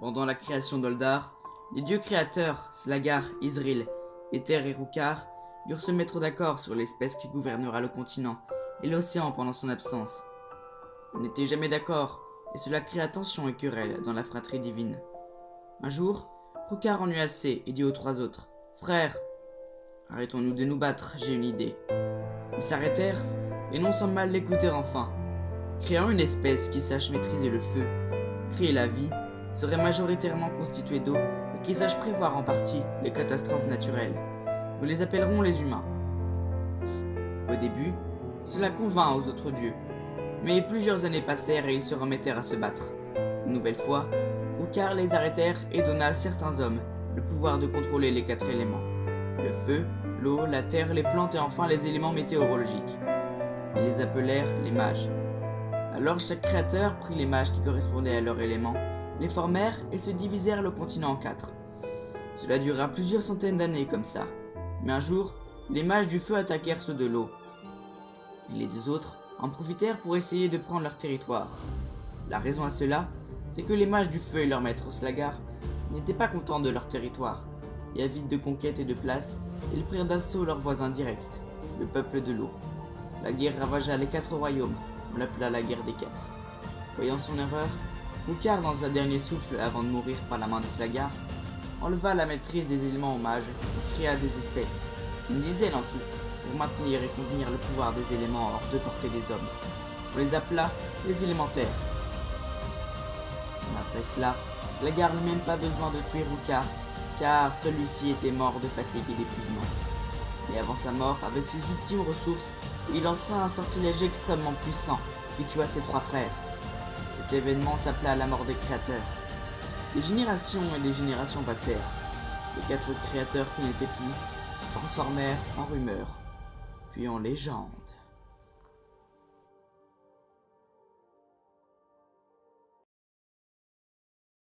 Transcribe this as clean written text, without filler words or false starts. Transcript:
Pendant la création d'Oldar, les dieux créateurs, Slagar, Izril, Éther et Rukar, durent se mettre d'accord sur l'espèce qui gouvernera le continent et l'océan pendant son absence. Ils n'étaient jamais d'accord, et cela créa tension et querelle dans la fratrie divine. Un jour, Rukar en eut assez et dit aux trois autres « Frères, arrêtons-nous de nous battre, j'ai une idée. » Ils s'arrêtèrent, et non sans mal l'écouter enfin. Créant une espèce qui sache maîtriser le feu, créer la vie, serait majoritairement constituée d'eau et qui sache prévoir en partie les catastrophes naturelles. Nous les appellerons les humains. Au début, cela convint aux autres dieux, mais plusieurs années passèrent et ils se remettèrent à se battre. Une nouvelle fois, Rukar les arrêtèrent et donna à certains hommes le pouvoir de contrôler les 4 éléments. Le feu, l'eau, la terre, les plantes et enfin les éléments météorologiques. Ils les appelèrent les mages. Alors chaque créateur prit les mages qui correspondaient à leur élément, les formèrent et se divisèrent le continent en 4. Cela dura plusieurs centaines d'années comme ça. Mais un jour, les mages du feu attaquèrent ceux de l'eau. Et les 2 autres en profitèrent pour essayer de prendre leur territoire. La raison à cela, c'est que les mages du feu et leur maître Slagar n'étaient pas contents de leur territoire, et avides de conquête et de place, ils prirent d'assaut leurs voisins directs, le peuple de l'eau. La guerre ravagea les 4 royaumes, on l'appela la guerre des 4. Voyant son erreur, Rukar, dans un dernier souffle avant de mourir par la main de Slagar, enleva la maîtrise des éléments aux mages et créa des espèces, une dizaine en tout, pour maintenir et contenir le pouvoir des éléments hors de portée des hommes. On les appela les élémentaires. Après cela, Slagar n'eut même pas besoin de tuer Rukar, car celui-ci était mort de fatigue et d'épuisement. Mais avant sa mort, avec ses ultimes ressources, il lança un sortilège extrêmement puissant qui tua ses 3 frères. Cet événement s'appela la mort des créateurs. Des générations et des générations passèrent. Les 4 créateurs qui n'étaient plus se transformèrent en rumeurs, puis en légendes.